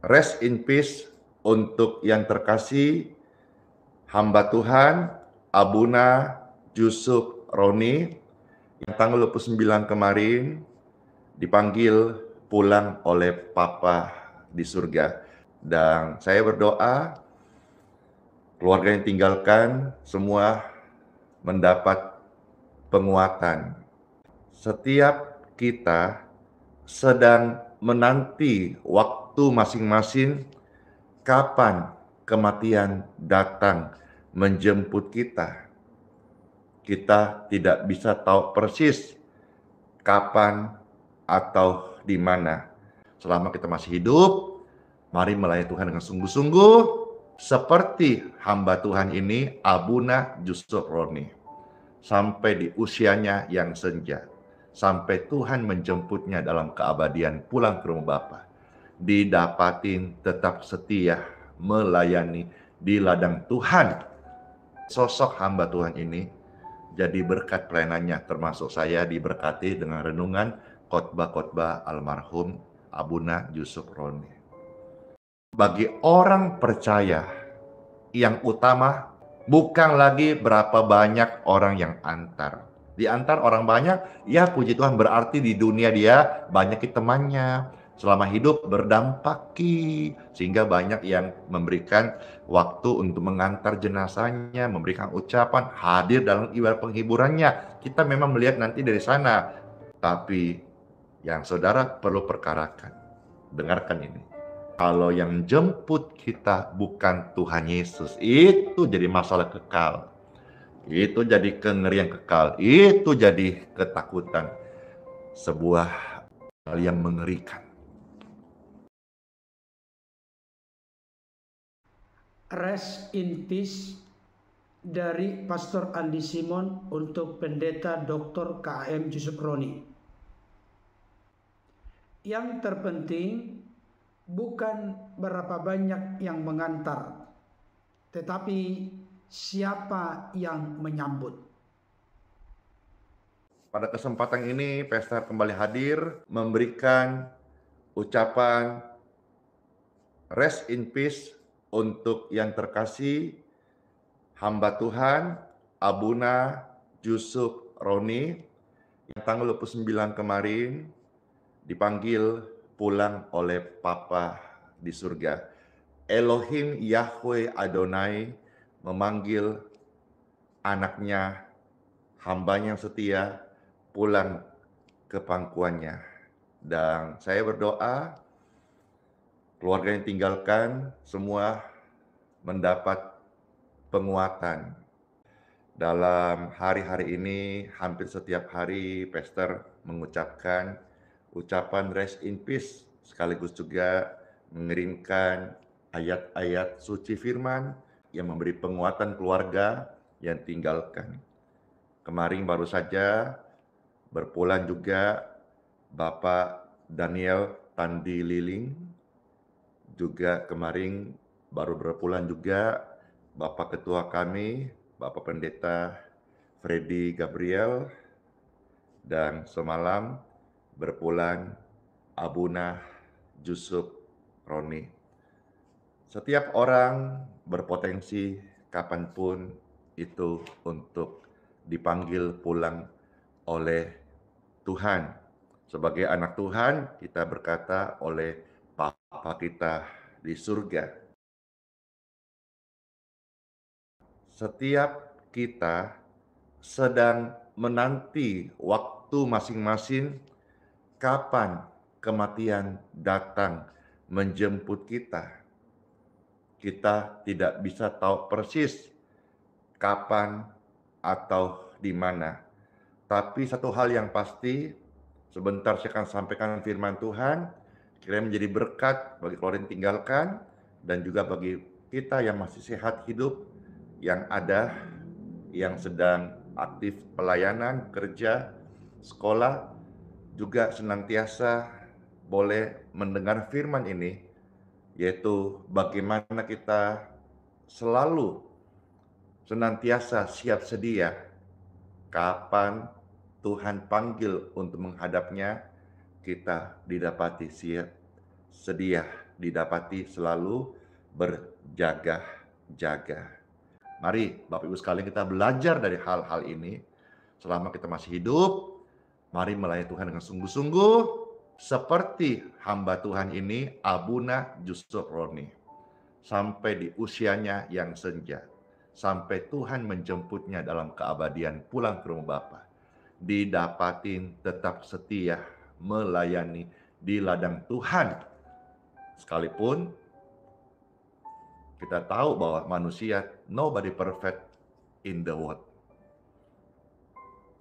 Rest in peace untuk yang terkasih hamba Tuhan Abuna Yusuf Roni yang tanggal 29 kemarin dipanggil pulang oleh Papa di surga. Dan saya berdoa keluarga yang tinggalkan semua mendapat penguatan. Setiap kita sedang menanti waktu masing-masing kapan kematian datang menjemput kita. Kita tidak bisa tahu persis kapan atau di mana. Selama kita masih hidup, mari melayani Tuhan dengan sungguh-sungguh seperti hamba Tuhan ini, Abuna Yusuf Roni. Sampai di usianya yang senja. Sampai Tuhan menjemputnya dalam keabadian pulang ke rumah Bapa. Didapatin tetap setia melayani di ladang Tuhan. Sosok hamba Tuhan ini jadi berkat pelayanannya, termasuk saya diberkati dengan renungan khotbah-khotbah almarhum Abuna Yusuf Roni. Bagi orang percaya, yang utama bukan lagi berapa banyak orang yang antar. Di antar orang banyak, ya puji Tuhan, berarti di dunia dia banyak temannya. Selama hidup berdampaki, sehingga banyak yang memberikan waktu untuk mengantar jenazahnya, memberikan ucapan, hadir dalam ibadah penghiburannya. Kita memang melihat nanti dari sana. Tapi yang saudara perlu perkarakan, dengarkan ini. Kalau yang jemput kita bukan Tuhan Yesus, itu jadi masalah kekal. Itu jadi kengerian kekal. Itu jadi ketakutan. Sebuah hal yang mengerikan. Rest in peace dari Pastor Andi Simon untuk Pendeta Dr. KM Yusuf Roni. Yang terpenting bukan berapa banyak yang mengantar, tetapi siapa yang menyambut. Pada kesempatan ini, Pastor kembali hadir memberikan ucapan rest in peace untuk yang terkasih hamba Tuhan Abuna Yusuf Roni yang tanggal 29 kemarin dipanggil pulang oleh Papa di surga. Elohim Yahweh Adonai memanggil anaknya, hambanya yang setia, pulang ke pangkuannya. Dan saya berdoa keluarga yang tinggalkan semua mendapat penguatan. Dalam hari-hari ini, hampir setiap hari, Pastor mengucapkan ucapan rest in peace, sekaligus juga mengirimkan ayat-ayat suci firman yang memberi penguatan keluarga yang tinggalkan. Kemarin baru saja berpulang juga Bapak Daniel Tandi Liling, juga kemarin baru berpulang juga Bapak Ketua kami, Bapak Pendeta Freddy Gabriel, dan semalam berpulang Abuna Yusuf Roni. Setiap orang berpotensi kapanpun itu untuk dipanggil pulang oleh Tuhan. Sebagai anak Tuhan, kita berkata oleh Bapa kita di surga. Setiap kita sedang menanti waktu masing-masing kapan kematian datang menjemput kita. Kita tidak bisa tahu persis kapan atau di mana. Tapi satu hal yang pasti, sebentar saya akan sampaikan firman Tuhan, kiranya menjadi berkat bagi keluarga yang tinggalkan, dan juga bagi kita yang masih sehat hidup, yang ada, yang sedang aktif pelayanan, kerja, sekolah, juga senantiasa boleh mendengar firman ini, yaitu bagaimana kita selalu senantiasa siap sedia kapan Tuhan panggil untuk menghadapnya, kita didapati siap sedia didapati selalu berjaga-jaga. Mari Bapak Ibu sekalian kita belajar dari hal-hal ini. Selama kita masih hidup, mari melayani Tuhan dengan sungguh-sungguh. Seperti hamba Tuhan ini, Abuna Yusuf Roni. Sampai di usianya yang senja. Sampai Tuhan menjemputnya dalam keabadian pulang ke rumah Bapa. Didapatin tetap setia melayani di ladang Tuhan. Sekalipun kita tahu bahwa manusia, nobody perfect in the world.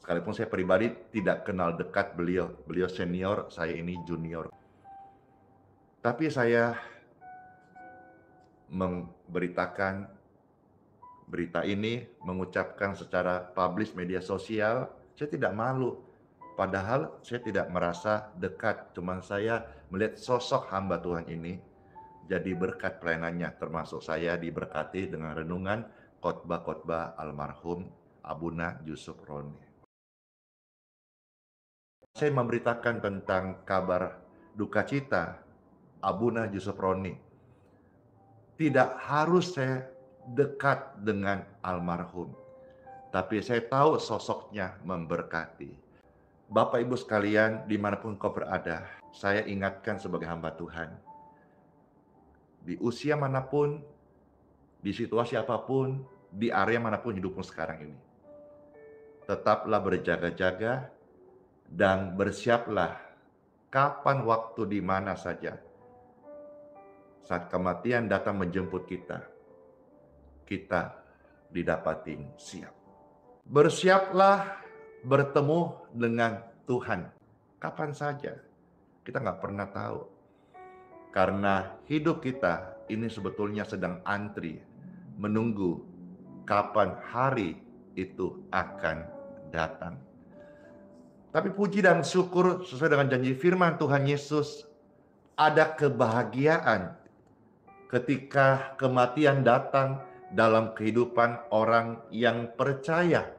Sekalipun saya pribadi tidak kenal dekat beliau. Beliau senior, saya ini junior. Tapi saya memberitakan berita ini, mengucapkan secara publish media sosial, saya tidak malu. Padahal saya tidak merasa dekat, cuman saya melihat sosok hamba Tuhan ini jadi berkat pelayanannya, termasuk saya diberkati dengan renungan khotbah-khotbah almarhum Abuna Yusuf Roni. Saya memberitakan tentang kabar duka cita Abuna Yusuf Roni. Tidak harus saya dekat dengan almarhum, tapi saya tahu sosoknya memberkati. Bapak Ibu sekalian, dimanapun kau berada, saya ingatkan sebagai hamba Tuhan, di usia manapun, di situasi apapun, di area manapun hidupmu sekarang ini, tetaplah berjaga-jaga dan bersiaplah kapan waktu di mana saja. Saat kematian datang menjemput kita, kita didapatin siap. Bersiaplah bertemu dengan Tuhan kapan saja. Kita nggak pernah tahu. Karena hidup kita ini sebetulnya sedang antri, menunggu kapan hari itu akan datang. Tapi puji dan syukur sesuai dengan janji firman Tuhan Yesus, ada kebahagiaan ketika kematian datang dalam kehidupan orang yang percaya.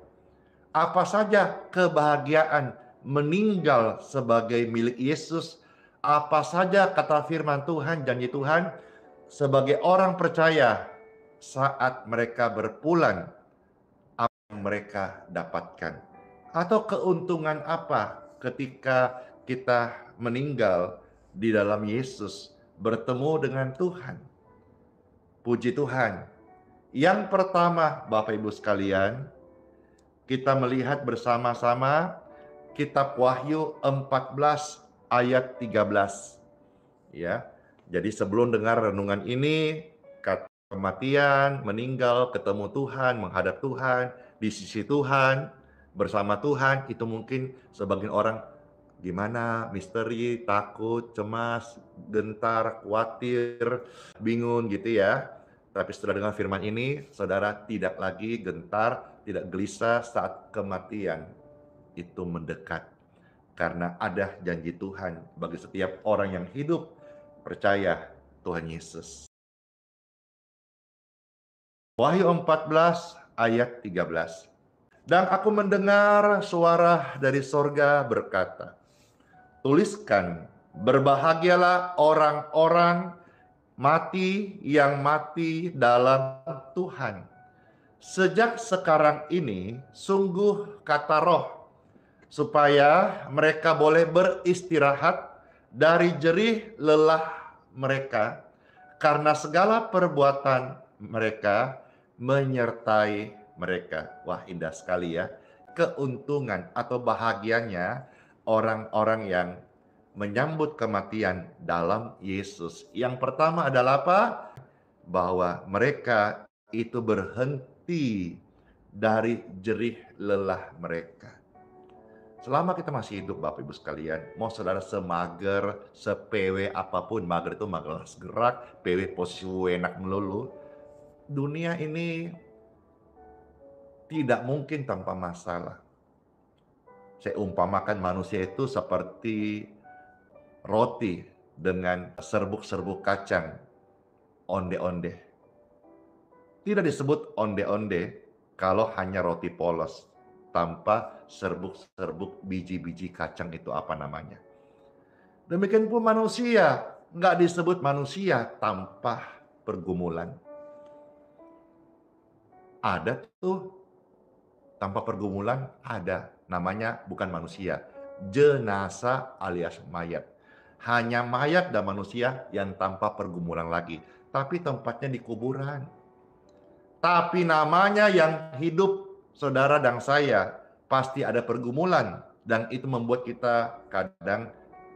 Apa saja kebahagiaan meninggal sebagai milik Yesus, apa saja kata firman Tuhan, janji Tuhan, sebagai orang percaya saat mereka berpulang, apa yang mereka dapatkan. Atau keuntungan apa ketika kita meninggal di dalam Yesus, bertemu dengan Tuhan. Puji Tuhan. Yang pertama, Bapak Ibu sekalian, kita melihat bersama-sama kitab Wahyu 14 ayat 13. Ya. Jadi sebelum dengar renungan ini, kata kematian, meninggal, ketemu Tuhan, menghadap Tuhan, di sisi Tuhan, bersama Tuhan, itu mungkin sebagian orang gimana, misteri, takut, cemas, gentar, khawatir, bingung gitu ya. Tapi setelah dengar firman ini, saudara tidak lagi gentar, tidak gelisah saat kematian itu mendekat. Karena ada janji Tuhan bagi setiap orang yang hidup percaya Tuhan Yesus. Wahyu 14 ayat 13. Dan aku mendengar suara dari sorga berkata, tuliskan, berbahagialah orang-orang mati yang mati dalam Tuhan. Sejak sekarang ini, sungguh kata Roh, supaya mereka boleh beristirahat dari jerih lelah mereka, karena segala perbuatan mereka menyertai mereka. Wah, indah sekali ya. Keuntungan atau bahagianya orang-orang yang menyambut kematian dalam Yesus. Yang pertama adalah apa? Bahwa mereka itu berhenti dari jerih lelah mereka. Selama kita masih hidup, Bapak Ibu sekalian, mau saudara semager, sepewe apapun, mager itu magelas gerak, pewe posisi enak melulu, dunia ini tidak mungkin tanpa masalah. Saya umpamakan manusia itu seperti roti dengan serbuk-serbuk kacang, onde-onde. Tidak disebut onde-onde kalau hanya roti polos, tanpa serbuk-serbuk biji-biji kacang itu apa namanya. Demikian pun manusia, nggak disebut manusia tanpa pergumulan. Ada tuh tanpa pergumulan, ada. Namanya bukan manusia. Jenazah alias mayat. Hanya mayat dan manusia yang tanpa pergumulan lagi. Tapi tempatnya di kuburan. Tapi namanya yang hidup, saudara dan saya, pasti ada pergumulan. Dan itu membuat kita kadang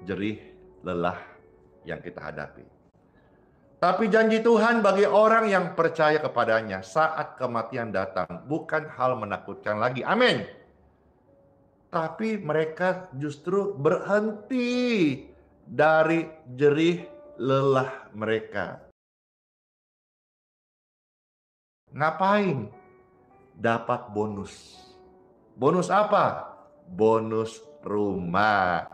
jerih, lelah yang kita hadapi. Tapi janji Tuhan bagi orang yang percaya kepadanya saat kematian datang bukan hal menakutkan lagi. Amin. Tapi mereka justru berhenti dari jerih lelah mereka. Ngapain? Dapat bonus. Bonus apa? Bonus rumah.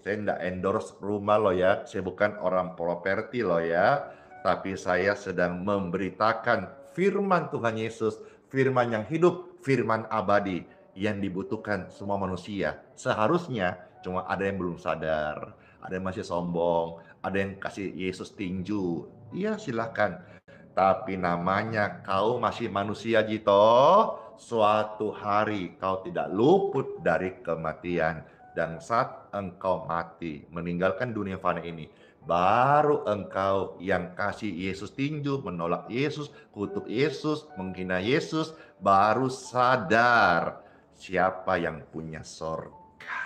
Saya enggak endorse rumah loh ya. Saya bukan orang properti loh ya. Tapi saya sedang memberitakan firman Tuhan Yesus. Firman yang hidup, firman abadi. Yang dibutuhkan semua manusia. Seharusnya cuma ada yang belum sadar. Ada yang masih sombong. Ada yang kasih Yesus tinju. Iya silakan. Tapi namanya kau masih manusia Jito. Suatu hari kau tidak luput dari kematian. Dan saat engkau mati, meninggalkan dunia fana ini, baru engkau yang kasih Yesus tinju, menolak Yesus, kutuk Yesus, menghina Yesus, baru sadar siapa yang punya sorga.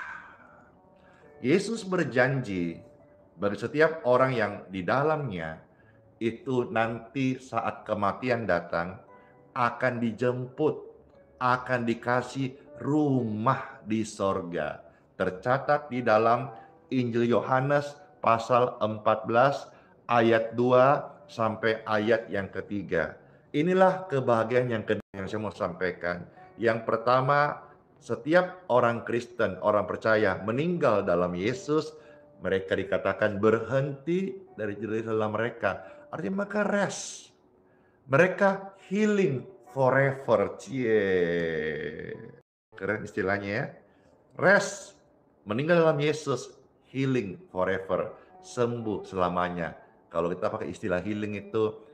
Yesus berjanji bagi setiap orang yang di dalamnya itu nanti saat kematian datang akan dijemput, akan dikasih rumah di sorga. Tercatat di dalam Injil Yohanes pasal 14 ayat 2 sampai ayat yang ketiga. Inilah kebahagiaan yang kedua yang saya mau sampaikan. Yang pertama, setiap orang Kristen, orang percaya meninggal dalam Yesus, mereka dikatakan berhenti dari jerih lelah mereka. Artinya mereka rest. Mereka healing forever. Keren istilahnya ya. Rest. Meninggal dalam Yesus. Healing forever. Sembuh selamanya. Kalau kita pakai istilah healing itu,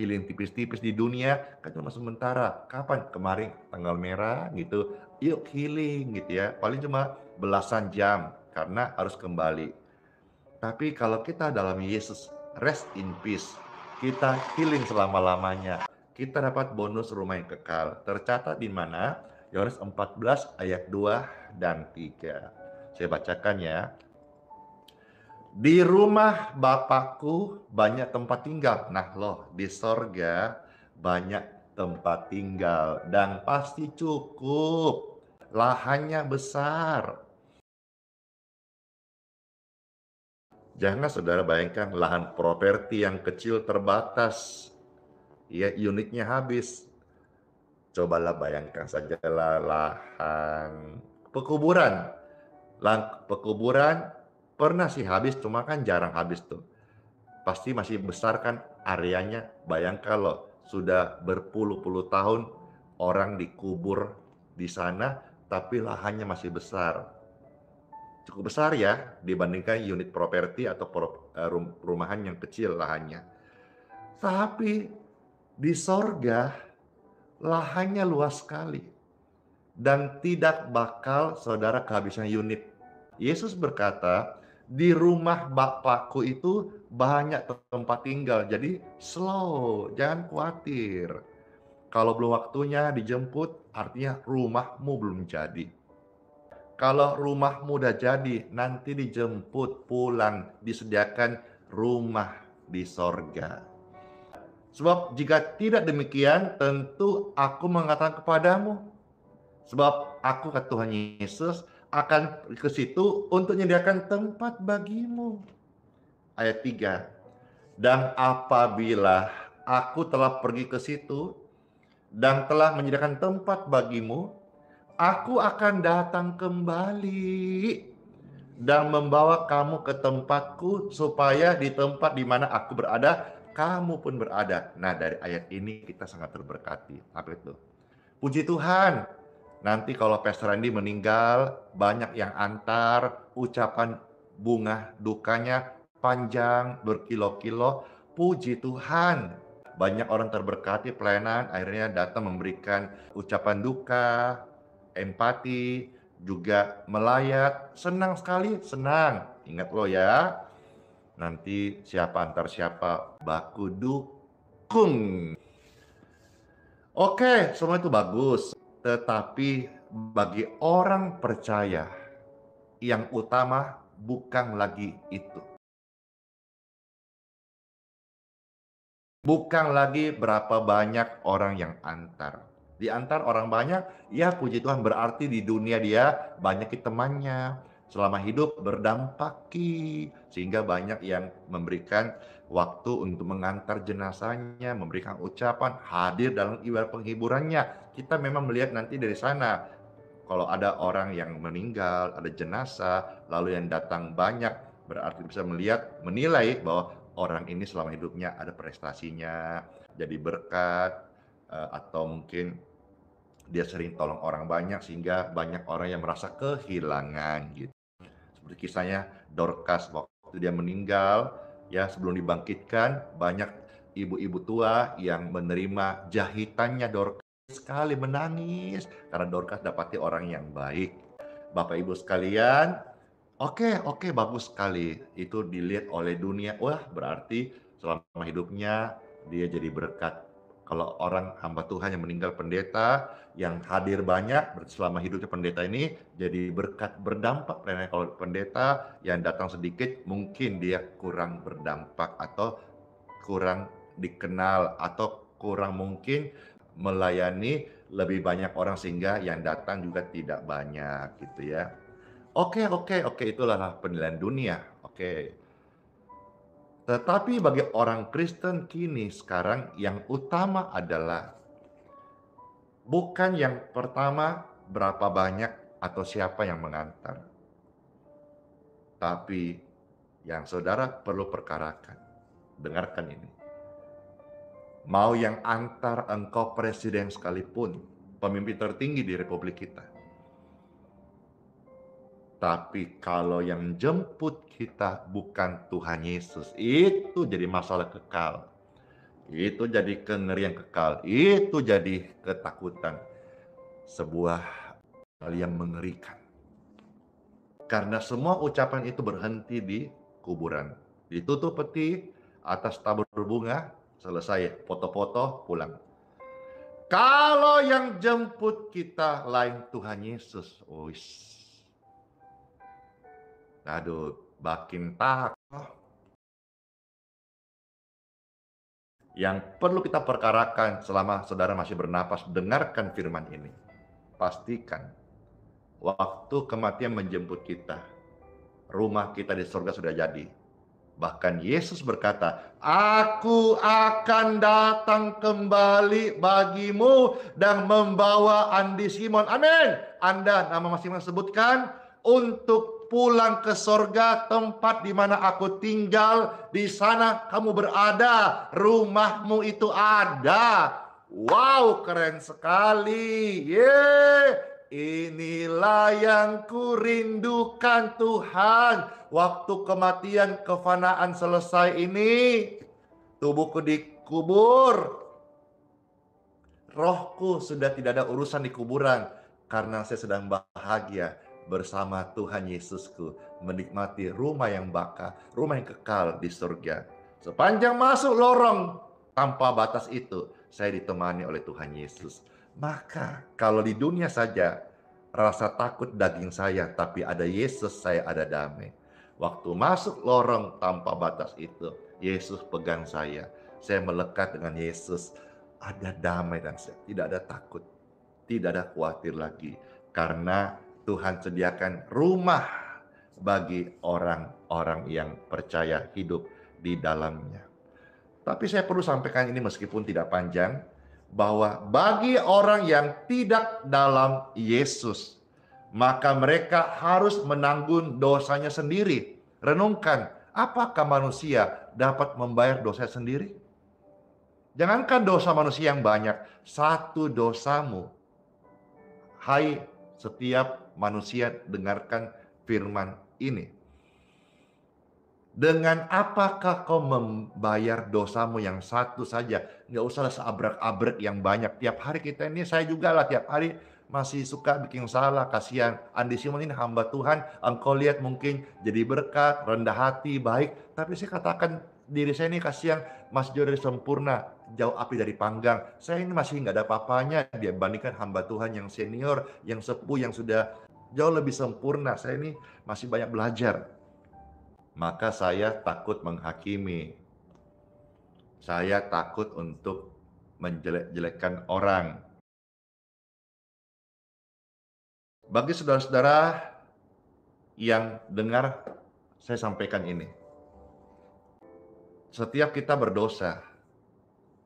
healing tipis-tipis di dunia, kan cuma sementara. Kapan? Kemarin tanggal merah gitu. Yuk healing gitu ya. Paling cuma belasan jam. Karena harus kembali. Tapi kalau kita dalam Yesus, rest in peace. Kita healing selama-lamanya. Kita dapat bonus rumah yang kekal. Tercatat di mana? Yohanes 14 ayat 2 dan 3. Saya bacakan ya. Di rumah Bapakku banyak tempat tinggal. Nah loh, di sorga banyak tempat tinggal. Dan pasti cukup. Lahannya besar. Jangan saudara bayangkan lahan properti yang kecil terbatas. Ya, unitnya habis. Cobalah bayangkan saja lahan pekuburan. Lahan pekuburan pernah sih habis, cuma kan jarang habis tuh. Pasti masih besar kan areanya. Bayangkan loh, sudah berpuluh-puluh tahun orang dikubur di sana, tapi lahannya masih besar. Cukup besar ya dibandingkan unit properti atau perumahan yang kecil lahannya. Tapi di sorga lahannya luas sekali dan tidak bakal saudara kehabisan unit. Yesus berkata, di rumah Bapakku itu banyak tempat tinggal, jadi slow, jangan khawatir. Kalau belum waktunya dijemput, artinya rumahmu belum jadi. Kalau rumahmu udah jadi, nanti dijemput pulang, disediakan rumah di sorga. Sebab jika tidak demikian, tentu aku mengatakan kepadamu. Sebab aku, kata Tuhan Yesus, akan ke situ untuk menyediakan tempat bagimu. Ayat 3. Dan apabila aku telah pergi ke situ dan telah menyediakan tempat bagimu, aku akan datang kembali dan membawa kamu ke tempatku, supaya di tempat di mana aku berada, kamu pun berada. Nah, dari ayat ini kita sangat terberkati. Apa itu? Puji Tuhan. Nanti kalau Pastor Randy meninggal, banyak yang antar ucapan bunga dukanya panjang, berkilo-kilo. Puji Tuhan. Banyak orang terberkati pelayanan, akhirnya datang memberikan ucapan duka, empati, juga melayat. Senang sekali, senang. Ingat lo ya, nanti siapa antar siapa, baku dukung. Oke, semua itu bagus. Tetapi bagi orang percaya, yang utama bukan lagi itu. Bukan lagi berapa banyak orang yang antar. Di antar orang banyak, ya puji Tuhan, berarti di dunia dia banyak temannya. Selama hidup berdampaki, sehingga banyak yang memberikan waktu untuk mengantar jenazahnya, memberikan ucapan, hadir dalam ibadah penghiburannya. Kita memang melihat nanti dari sana, kalau ada orang yang meninggal, ada jenazah, lalu yang datang banyak, berarti bisa menilai bahwa orang ini selama hidupnya ada prestasinya, jadi berkat, atau mungkin dia sering tolong orang banyak sehingga banyak orang yang merasa kehilangan gitu. Seperti kisahnya Dorcas waktu dia meninggal, ya sebelum dibangkitkan, banyak ibu-ibu tua yang menerima jahitannya Dorcas, sekali menangis karena Dorcas dapati orang yang baik. Bapak Ibu sekalian, oke, bagus sekali. Itu dilihat oleh dunia. Wah, berarti selama hidupnya dia jadi berkat. Kalau orang hamba Tuhan yang meninggal pendeta, yang hadir banyak, berarti selama hidupnya pendeta ini jadi berkat, berdampak. Karena kalau pendeta yang datang sedikit, mungkin dia kurang berdampak atau kurang dikenal atau kurang mungkin melayani lebih banyak orang sehingga yang datang juga tidak banyak gitu ya. Oke, itulah penilaian dunia. Oke. Tetapi bagi orang Kristen kini sekarang yang utama adalah bukan yang pertama berapa banyak atau siapa yang mengantar. Tapi yang saudara perlu perkarakan. Dengarkan ini. Mau yang antar engkau presiden sekalipun, pemimpin tertinggi di republik kita. Tapi kalau yang jemput kita bukan Tuhan Yesus, itu jadi masalah kekal. Itu jadi kengerian kekal. Itu jadi ketakutan. Sebuah hal yang mengerikan. Karena semua ucapan itu berhenti di kuburan. Ditutup peti, atas tabur bunga, selesai. Foto-foto, pulang. Kalau yang jemput kita lain Tuhan Yesus, aduh, makin takut. Yang perlu kita perkarakan selama saudara masih bernapas, dengarkan firman ini. Pastikan, waktu kematian menjemput kita, rumah kita di surga sudah jadi. Bahkan Yesus berkata, Aku akan datang kembali bagimu dan membawa Andi Simon. Amin. Anda, nama masing-masing sebutkan, untuk pulang ke sorga, tempat di mana aku tinggal, di sana kamu berada, rumahmu itu ada. Wow, keren sekali. Inilah yang kurindukan Tuhan. Waktu kematian, kefanaan selesai ini, tubuhku dikubur, rohku sudah tidak ada urusan di kuburan, karena saya sedang bahagia bersama Tuhan Yesusku, menikmati rumah yang baka, rumah yang kekal di surga. Sepanjang masuk lorong tanpa batas itu, saya ditemani oleh Tuhan Yesus. Maka kalau di dunia saja rasa takut daging saya, tapi ada Yesus, saya ada damai. Waktu masuk lorong tanpa batas itu, Yesus pegang saya melekat dengan Yesus, ada damai dan saya tidak ada takut, tidak ada khawatir lagi, karena Tuhan sediakan rumah bagi orang-orang yang percaya hidup di dalamnya. Tapi saya perlu sampaikan ini meskipun tidak panjang, bahwa bagi orang yang tidak dalam Yesus, maka mereka harus menanggung dosanya sendiri. Renungkan, apakah manusia dapat membayar dosa sendiri? Jangankan dosa manusia yang banyak, satu dosamu. Hai setiap manusia, dengarkan firman ini. Dengan apakah kau membayar dosamu yang satu saja? Nggak usah seabrek-abrek yang banyak. Tiap hari kita ini, saya juga lah tiap hari masih suka bikin salah. Kasihan Andi Simon ini hamba Tuhan. Engkau lihat mungkin jadi berkat, rendah hati, baik. Tapi saya katakan diri saya ini kasihan, masih jauh dari sempurna, jauh api dari panggang. Saya ini masih nggak ada apa-apanya dibandingkan hamba Tuhan yang senior, yang sepuh, yang sudah jauh lebih sempurna. Saya ini masih banyak belajar. Maka saya takut menghakimi. Saya takut untuk menjelek-jelekkan orang. Bagi saudara-saudara yang dengar, saya sampaikan ini. Setiap kita berdosa,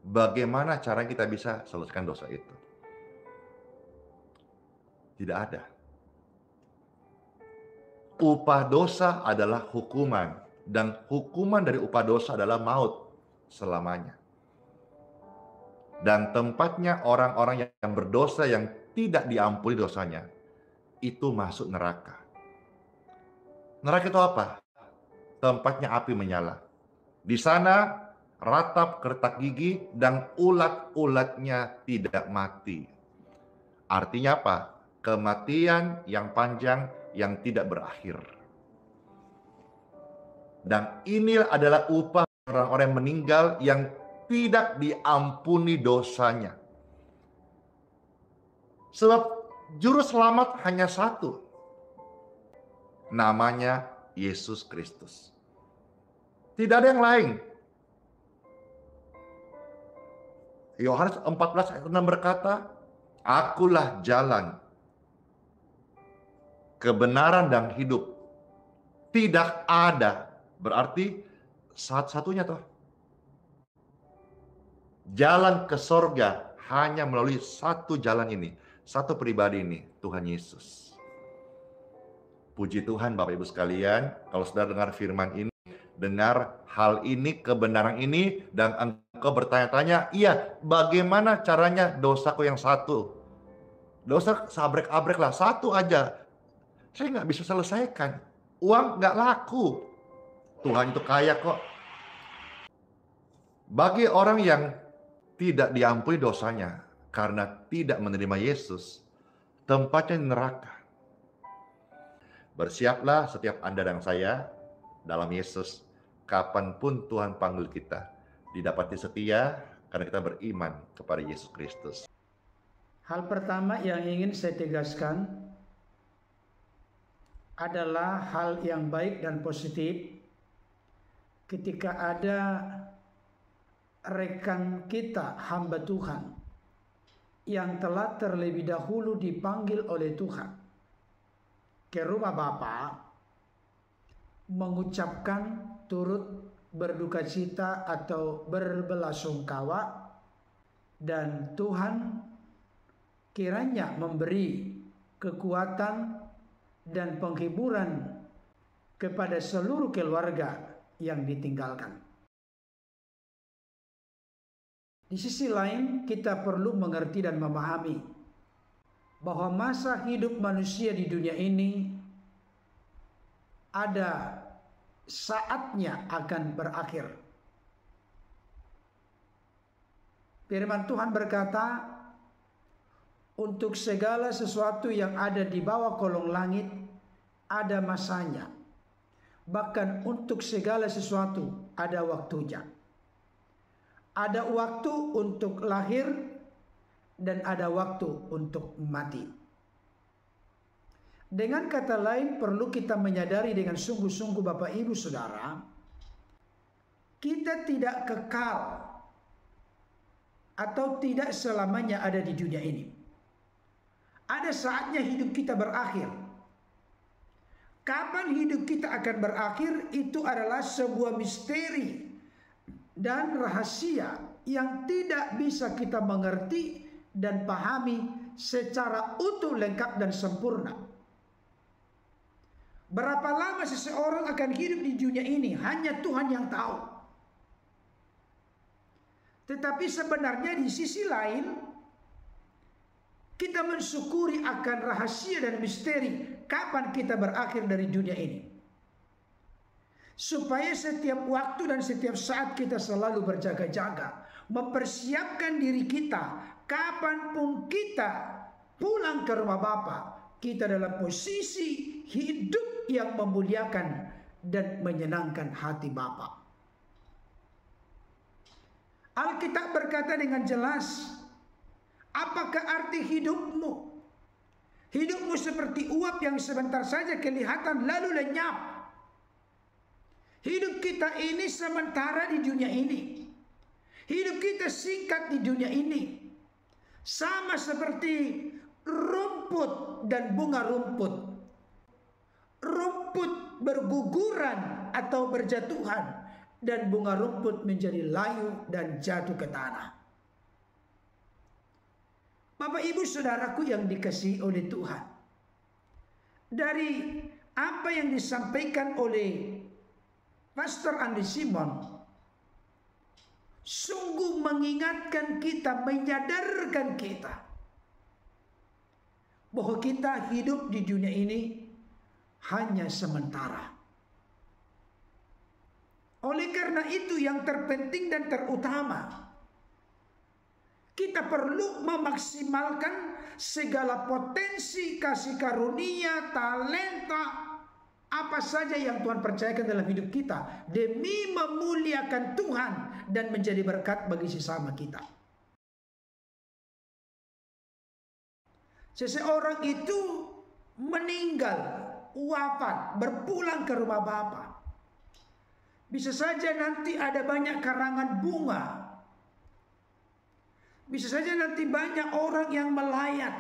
bagaimana cara kita bisa selesaikan dosa itu? Tidak ada. Upah dosa adalah hukuman, dan hukuman dari upah dosa adalah maut selamanya. Dan tempatnya orang-orang yang berdosa yang tidak diampuni dosanya, itu masuk neraka. Neraka itu apa? Tempatnya api menyala. Di sana ratap kertak gigi dan ulat-ulatnya tidak mati. Artinya apa? Kematian yang panjang yang tidak berakhir. Dan ini adalah upah orang-orang yang meninggal yang tidak diampuni dosanya. Sebab juru selamat hanya satu. Namanya Yesus Kristus. Tidak ada yang lain. Yohanes 14 ayat 6 berkata, Akulah jalan, kebenaran dan hidup. Tidak ada, berarti satu-satunya toh. Jalan ke sorga hanya melalui satu jalan ini, satu pribadi ini, Tuhan Yesus. Puji Tuhan Bapak Ibu sekalian, kalau saudara dengar firman ini, dengar hal ini, kebenaran ini, dan engkau bertanya-tanya, iya, bagaimana caranya dosaku yang satu? Dosa sabrek-abrek lah, satu aja. Saya nggak bisa selesaikan. Uang nggak laku. Tuhan itu kaya kok. Bagi orang yang tidak diampuni dosanya karena tidak menerima Yesus, tempatnya di neraka. Bersiaplah setiap Anda dan saya dalam Yesus. Kapanpun Tuhan panggil kita, didapati setia karena kita beriman kepada Yesus Kristus. Hal pertama yang ingin saya tegaskan adalah hal yang baik dan positif ketika ada rekan kita, hamba Tuhan, yang telah terlebih dahulu dipanggil oleh Tuhan ke rumah Bapa, mengucapkan turut berduka cita atau berbelasungkawa, dan Tuhan kiranya memberi kekuatan dan penghiburan kepada seluruh keluarga yang ditinggalkan. Di sisi lain, kita perlu mengerti dan memahami bahwa masa hidup manusia di dunia ini ada saatnya akan berakhir. Firman Tuhan berkata, untuk segala sesuatu yang ada di bawah kolong langit ada masanya. Bahkan untuk segala sesuatu ada waktunya. Ada waktu untuk lahir dan ada waktu untuk mati. Dengan kata lain, perlu kita menyadari dengan sungguh-sungguh Bapak Ibu Saudara, kita tidak kekal atau tidak selamanya ada di dunia ini. Ada saatnya hidup kita berakhir. Kapan hidup kita akan berakhir itu adalah sebuah misteri dan rahasia yang tidak bisa kita mengerti dan pahami secara utuh, lengkap dan sempurna. Berapa lama seseorang akan hidup di dunia ini hanya Tuhan yang tahu. Tetapi sebenarnya di sisi lain kita mensyukuri akan rahasia dan misteri kapan kita berakhir dari dunia ini. supaya setiap waktu dan setiap saat kita selalu berjaga-jaga, mempersiapkan diri kita, kapanpun kita pulang ke rumah Bapa, kita dalam posisi hidup yang memuliakan dan menyenangkan hati Bapa. Alkitab berkata dengan jelas, apakah arti hidupmu? Hidupmu seperti uap yang sebentar saja kelihatan lalu lenyap. Hidup kita ini sementara di dunia ini. Hidup kita singkat di dunia ini. Sama seperti rumput dan bunga rumput. Rumput berguguran atau berjatuhan, dan bunga rumput menjadi layu dan jatuh ke tanah. Bapak ibu saudaraku yang dikasihi oleh Tuhan, dari apa yang disampaikan oleh Pastor Andi Simon sungguh mengingatkan kita, menyadarkan kita bahwa kita hidup di dunia ini hanya sementara. Oleh karena itu yang terpenting dan terutama, kita perlu memaksimalkan segala potensi kasih karunia, talenta, apa saja yang Tuhan percayakan dalam hidup kita, demi memuliakan Tuhan dan menjadi berkat bagi sesama kita. Seseorang itu meninggal, wafat, berpulang ke rumah Bapa. Bisa saja nanti ada banyak karangan bunga. Bisa saja nanti banyak orang yang melayat.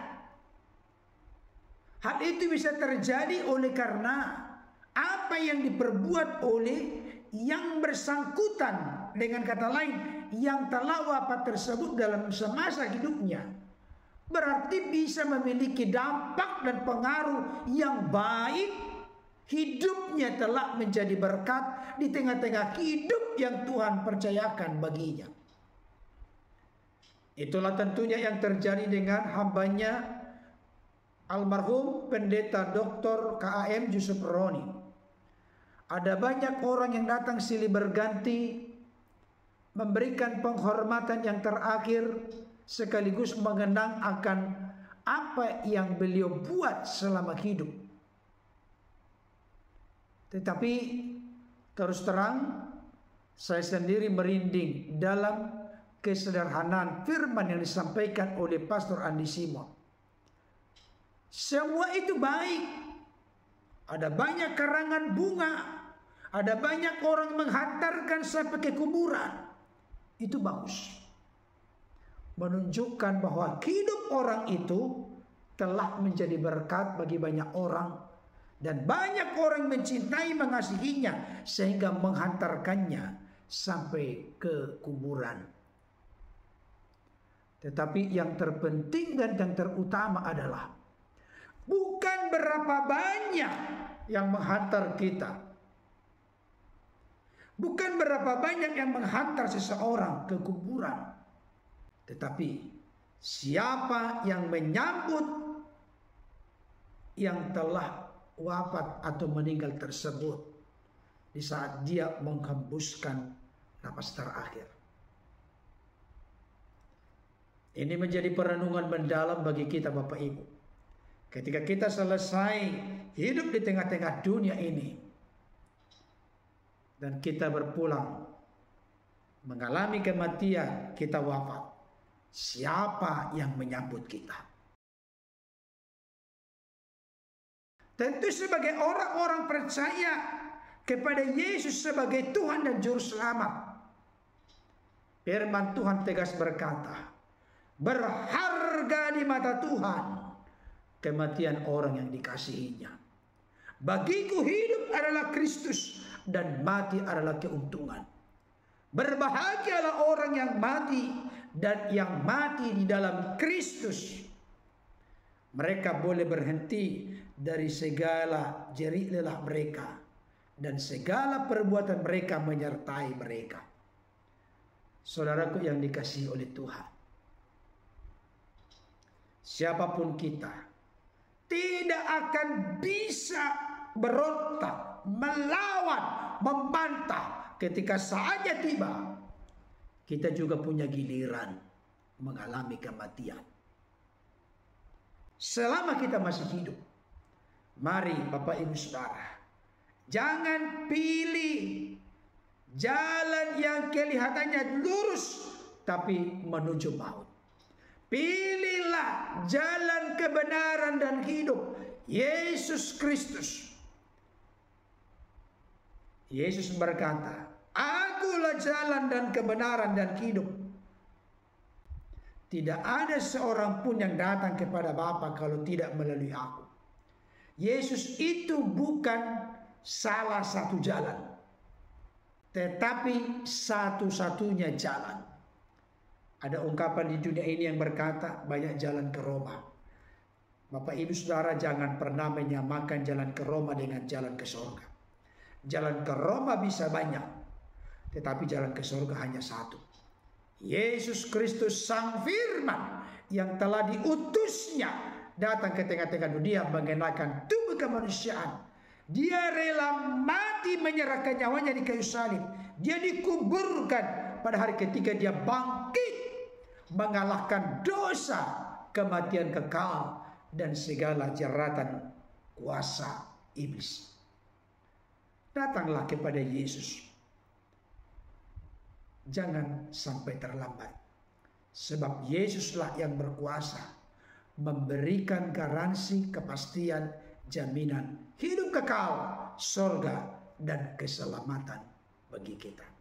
Hal itu bisa terjadi oleh karena apa yang diperbuat oleh yang bersangkutan, dengan kata lain yang telah wafat tersebut dalam semasa hidupnya. Berarti bisa memiliki dampak dan pengaruh yang baik. Hidupnya telah menjadi berkat di tengah-tengah hidup yang Tuhan percayakan baginya. Itulah tentunya yang terjadi dengan hambanya almarhum Pendeta Dr. KAM Yusuf Roni. Ada banyak orang yang datang silih berganti memberikan penghormatan yang terakhir sekaligus mengenang akan apa yang beliau buat selama hidup. Tetapi terus terang saya sendiri merinding dalam kesederhanaan firman yang disampaikan oleh Pastor Andi Simon. Semua itu baik. Ada banyak karangan bunga, ada banyak orang menghantarkan sampai ke kuburan. Itu bagus. Menunjukkan bahwa hidup orang itu telah menjadi berkat bagi banyak orang. Dan banyak orang mencintai, mengasihinya sehingga menghantarkannya sampai ke kuburan. Tetapi yang terpenting dan yang terutama adalah bukan berapa banyak yang menghantar kita. Bukan berapa banyak yang menghantar seseorang ke kuburan. Tetapi siapa yang menyambut yang telah wafat atau meninggal tersebut di saat dia menghembuskan napas terakhir. Ini menjadi perenungan mendalam bagi kita Bapak Ibu. Ketika kita selesai hidup di tengah-tengah dunia ini dan kita berpulang mengalami kematian, kita wafat, siapa yang menyambut kita? Tentu sebagai orang-orang percaya kepada Yesus sebagai Tuhan dan Juru Selamat. Firman Tuhan tegas berkata, berharga di mata Tuhan kematian orang yang dikasihinya. Bagiku hidup adalah Kristus dan mati adalah keuntungan. Berbahagialah orang yang mati dan yang mati di dalam Kristus. Mereka boleh berhenti dari segala jerih lelah mereka dan segala perbuatan mereka menyertai mereka. Saudaraku yang dikasihi oleh Tuhan, siapapun kita tidak akan bisa berontak melawan, membantah. Ketika saatnya tiba, kita juga punya giliran mengalami kematian. Selama kita masih hidup, mari Bapak Ibu Saudara, jangan pilih jalan yang kelihatannya lurus tapi menuju maut. Pilihlah jalan kebenaran dan hidup, Yesus Kristus. Yesus berkata, "Akulah jalan dan kebenaran dan hidup. Tidak ada seorang pun yang datang kepada Bapa kalau tidak melalui aku." Yesus itu bukan salah satu jalan, tetapi satu-satunya jalan. Ada ungkapan di dunia ini yang berkata, banyak jalan ke Roma. Bapak Ibu Saudara, jangan pernah menyamakan jalan ke Roma dengan jalan ke surga. Jalan ke Roma bisa banyak, tetapi jalan ke surga hanya satu. Yesus Kristus Sang Firman yang telah diutusnya datang ke tengah-tengah dunia mengenakan tubuh kemanusiaan. Dia rela mati menyerahkan nyawanya di kayu salib. Dia dikuburkan, pada hari ketiga dia bangkit mengalahkan dosa, kematian kekal, dan segala jeratan kuasa iblis. Datanglah kepada Yesus. Jangan sampai terlambat. Sebab Yesuslah yang berkuasa memberikan garansi, kepastian, jaminan hidup kekal, surga, dan keselamatan bagi kita.